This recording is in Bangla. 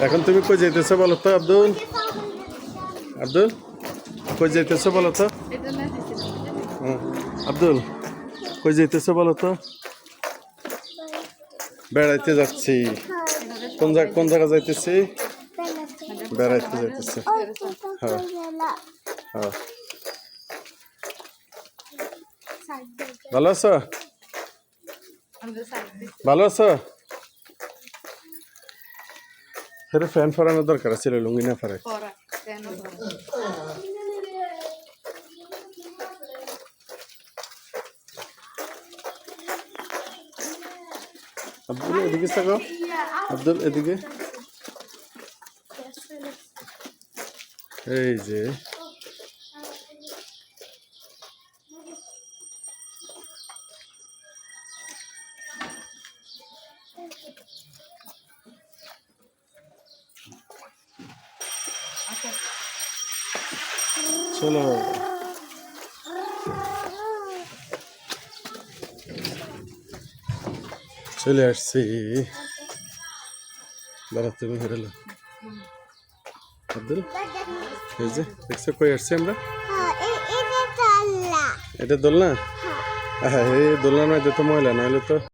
এখন তুমি কই যাইতেছো বলো তো আব্দুল? আব্দুল কই যাইতেছো বলো তো? আব্দুল কই যাইতেছো বলো তো? বেড়াইতে যাচ্ছি। কোন জায়গা যাইতেছি? বেড়াইতে যাইতেছি। হ্যাঁ হ্যাঁ। ভালো আছো? ভালো আছো? সেটা ফ্যান ফরানোর দরকার ছিল, লুঙ্গি না ফরাই। আব্দুল এদিকে থাকো, আব্দুল এদিকে। এই যে চলো চলে আসছি। দাঁড়া তুমি হেরালো আব্দুল। এই যে দেখছো কই আসছি আমরা? এটা দোলনা। হ্যাঁ এই দোলনা নয়, তো ময়লা নাহলে তো